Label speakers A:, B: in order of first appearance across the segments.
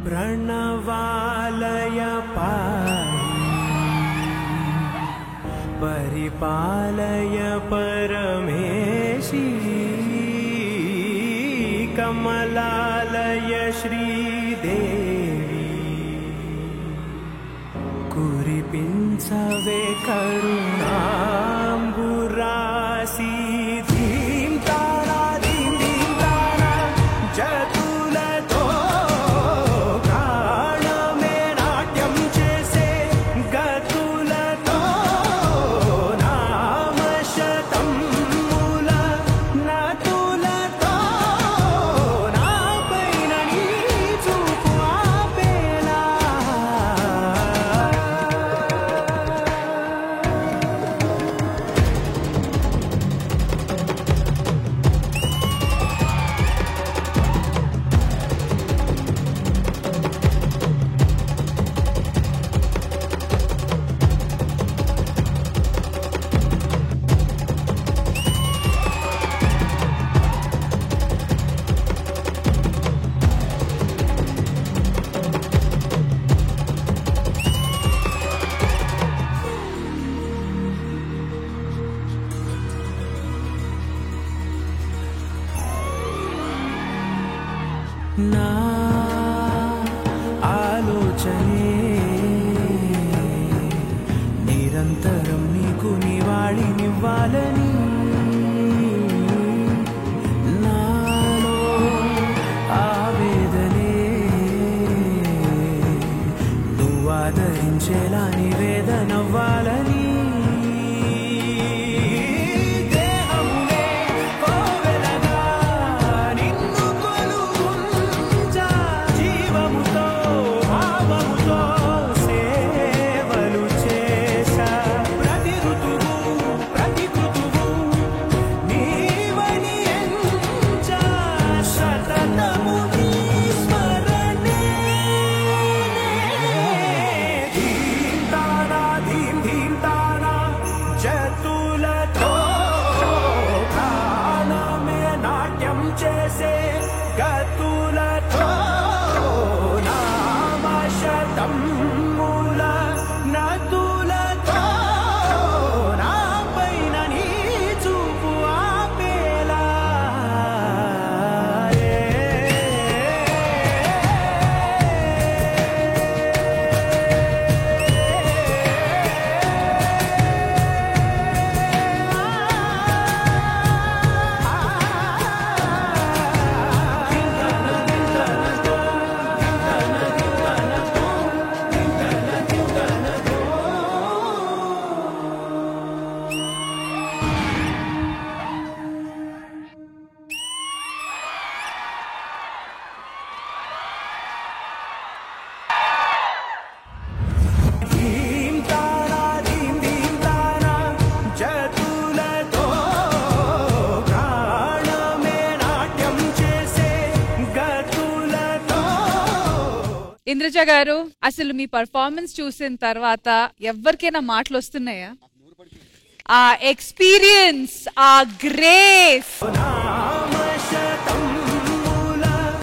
A: प्रणवालय पाहि परिपालय परमेशी कमलालय श्रीदेवी कुरिपिंचवे करुणांबुरासी धीं तारा धीं धीं तारा जतुलतो प्राणमे नाट्यं चेसे गतुलतो नाम शतं मूल नतुलतो नापैन नीचूपु आपेला నా ఆలోచనే నిరంతరం నీకు నివాళినివ్వాలని నాలో ఆవేదనే నువ్వు ఆదరించేలా నివేదనవ్వాలని
B: ఇంద్రజ గారు, అసలు మీ పర్ఫార్మెన్స్ చూసిన తర్వాత ఎవరికైనా మాటలు వస్తున్నాయా? ఆ ఎక్స్పీరియన్స్, ఆ గ్రేస్,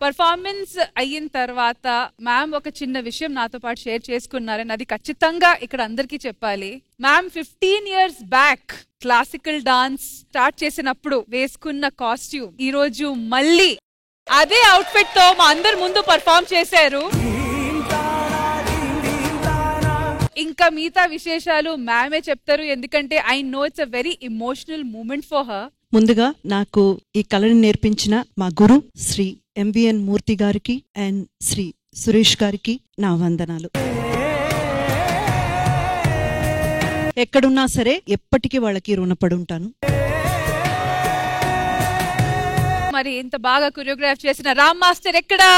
B: పర్ఫార్మెన్స్ అయిన తర్వాత మ్యామ్ ఒక చిన్న విషయం నాతో పాటు షేర్ చేసుకున్నారని అది ఖచ్చితంగా ఇక్కడ అందరికీ చెప్పాలి. Ma'am 15 years back classical dance start చేసినప్పుడు వేసుకున్న కాస్ట్యూమ్ ఈ రోజు మళ్ళీ అదే అవుట్ఫిట్ తో మా అందరి ముందు పర్ఫార్మ్ చేశారు. ఇంకా మిగతా విశేషాలు మ్యామే చెప్తారు, ఎందుకంటే I know it's a very emotional moment for her.
C: ముందుగా నాకు ఈ కళని నేర్పించిన మా గురు శ్రీ ఎంవిఎన్ మూర్తి గారికి అండ్ శ్రీ సురేష్ గారికి నా వందనాలు. ఎక్కడున్నా సరే ఎప్పటికీ వాళ్ళకి రుణపడి ఉంటాను.
B: మరి ఇంత బాగా కొరియోగ్రాఫ్ చేసిన రామ్ మాస్టర్ ఎక్కడా?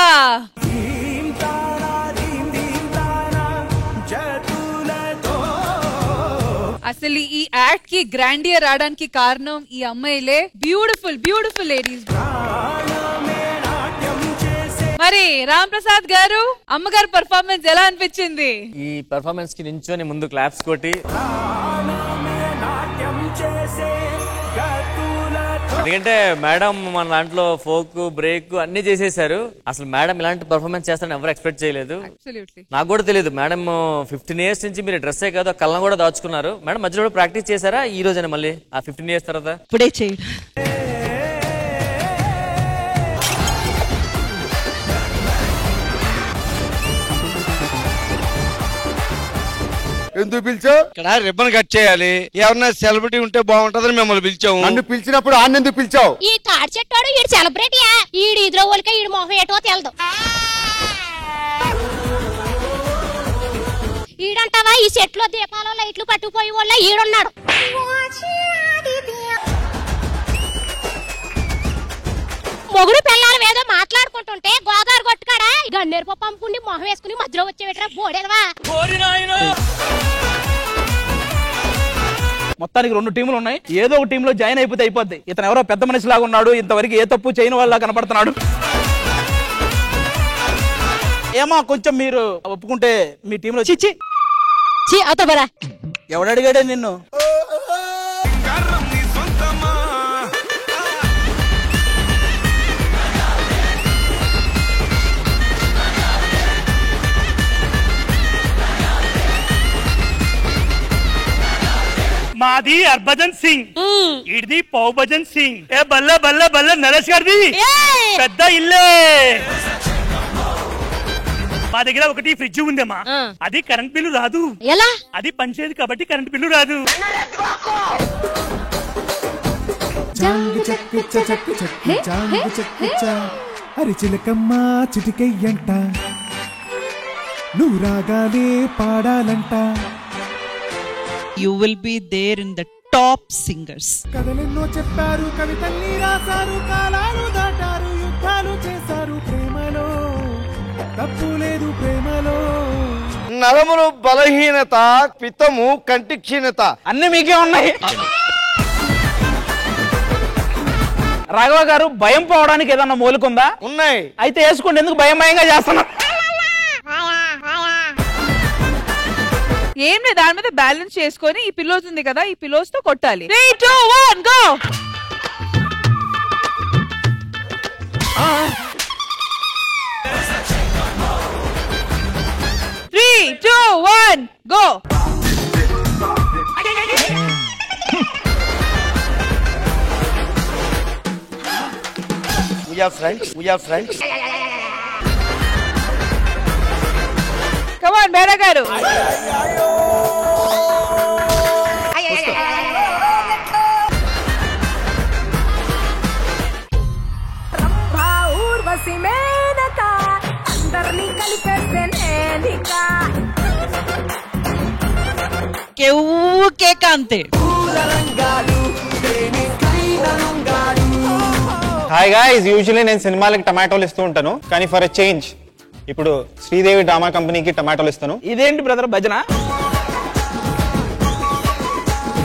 B: అసలు ఈ యాక్ట్ కి గ్రాండియర్ రావడానికి కారణం ఈ అమ్మాయిలే. Beautiful beautiful ladies. మరి రామ్ ప్రసాద్ గారు, అమ్మగారు పర్ఫార్మెన్స్ ఎలా అనిపించింది?
D: ఈ పర్ఫార్మెన్స్ కి నించొని ముందు క్లాప్స్ కొట్టి ఎందుకంటే మేడం మన దాంట్లో ఫోక్ బ్రేక్ అన్ని చేసేసారు. అసలు మేడం ఇలాంటి పర్ఫార్మెన్స్ చేస్తారని ఎవరు ఎక్స్పెక్ట్ చేయలేదు. నాకు కూడా తెలియదు. మేడం 15 years నుంచి మీరు డ్రెస్సే కాదు కళ్ళను కూడా దాచుకున్నారు. మేడం మధ్యలో ప్రాక్టీస్ చేశారా ఈ రోజైనా మళ్ళీ ఆ 15 years తర్వాత?
C: ఇప్పుడే చేయడం.
E: ఎందుకు పిలిచావు?
F: ఇక్కడ రిబ్బన్ కట్ చేయాలి. ఎవరన్నా సెలబ్రిటీ ఉంటే బాగుంటదని మిమ్మల్ని పిలిచాము.
E: నన్ను పిలిచినప్పుడు ఆయన ఎందుకు పిలిచావు?
G: ఈ తాడి చెట్టాడు ఈడు సెలబ్రిటీయా? ఈడు ఇదిలో వాళ్ళకి ఈడు మొహం ఏటో తెలదు. ఈడంటావా ఈ చెట్లో దీపాలు లైట్లు పట్టుకుపోయి వాళ్ళ ఈడున్నాడు. మొగుడు పిల్లలు ఏదో మాట్లాడుకుంటుంటే గోదావరి కొట్టుకాడా గన్నేరు పప్పు అమ్ముకుని మొహం వేసుకుని మధ్యలో వచ్చేవిట్రా బోడేదవా.
H: మొత్తానికి 2 టీములు ఉన్నాయి. ఏదో ఒక టీంలో జాయిన్ అయిపోతే అయిపోద్ది. ఇతను ఎవరో పెద్ద మనిషి లాగా ఉన్నాడు, ఇంతవరకు ఏ తప్పు చేయని వాళ్ళ కనపడుతున్నాడు. ఏమో కొంచెం మీరు ఒప్పుకుంటే మీ టీంలో చిచ్చి
G: అవుతారా?
H: ఎవడు అడిగాడే నిన్ను?
I: మాది హర్భజన్ సింగ్, ఇడిది పౌభజన్ సింగ్. ఏ బల్ల బల్ల బల్ల నరేష్ గారిది పెద్ద ఇల్లే. మా దగ్గర ఒకటి ఫ్రిడ్జ్ ఉందమ్మా, అది కరెంట్ బిల్లు రాదు.
G: ఎలా?
I: అది పనిచేయదు కాబట్టి కరెంట్ బిల్లు రాదు.
A: అరిచిలకమ్మ చిటికెయ్యంట, నువ్వు రాగాలే పాడాలంట.
C: You will be there in the top singers.
A: కథలెన్నో చెప్పారు, కవితల్ని రాశారు, కాలాలు దాటారు, యుద్ధాలు చేశారు. ప్రేమలో తప్పు లేదు, ప్రేమలో
F: నరములు బలహీనత, పిత్తము కంటి క్షీణత
H: అన్ని మీకే ఉన్నాయి. రాఘవ గారు భయం పోవడానికి ఏదన్నా మూలుకుందా?
F: ఉన్నాయి.
H: అయితే వేసుకోండి. ఎందుకు భయం భయంగా చేస్తున్నా?
B: ఏం లేదు, దాని మీద బ్యాలెన్స్ చేసుకొని ఈ పిల్లోస్ ఉంది కదా, ఈ పిల్లోస్ తో కొట్టాలి. 3, 2, 1 go. 3, 2, 1 go.
F: We are friends. We are friends.
B: Come on, Bera గారు.
C: అంతే.
J: హాయ్ గాయ్స్, యూజువల్లీ నేను సినిమాలకి టమాటోలు ఇస్తూ ఉంటాను, కానీ ఫర్ ఎ చేంజ్ ఇప్పుడు శ్రీదేవి డ్రామా కంపెనీకి టమాటోలు ఇస్తాను.
H: ఇదేంటి బ్రదర్ భజన?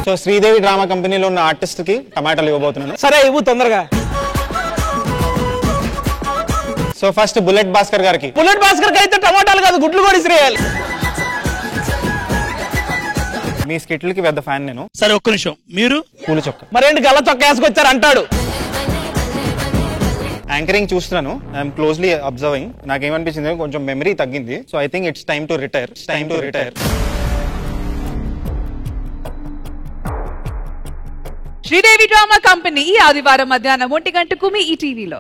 J: సో శ్రీదేవి డ్రామా కంపెనీలో ఉన్న ఆర్టిస్ట్ కి టమాటోలు ఇవ్వబోతున్నాను.
H: సరే ఇవ్వు తొందరగా.
J: సో ఫస్ట్ బుల్లెట్ భాస్కర్ గారికి.
H: బుల్లెట్ భాస్కర్ అయితే టమాటాలు కాదు గుడ్లు కూడా ఇసిరేయాలి.
J: మీ స్కిట్లకి పెద్ద ఫ్యాన్ నేను.
H: సరే ఒక్క నిమిషం, మీరు
J: పూల చొక్క
H: మరేంటి గల్ల చొక్క వేసుకొచ్చారు అంటాడు.
J: యాంకరింగ్ చూస్తున్నాను, ఐఎమ్ క్లోజ్లీ అబ్జర్వింగ్. నాకేమనిపించింది, కొంచెం మెమరీ తగ్గింది. So I think it's time to retire.
B: Sridevi drama company ఈ ఆదివారం మధ్యాహ్నం 1 గంటకు మీ ఈ టీవీలో.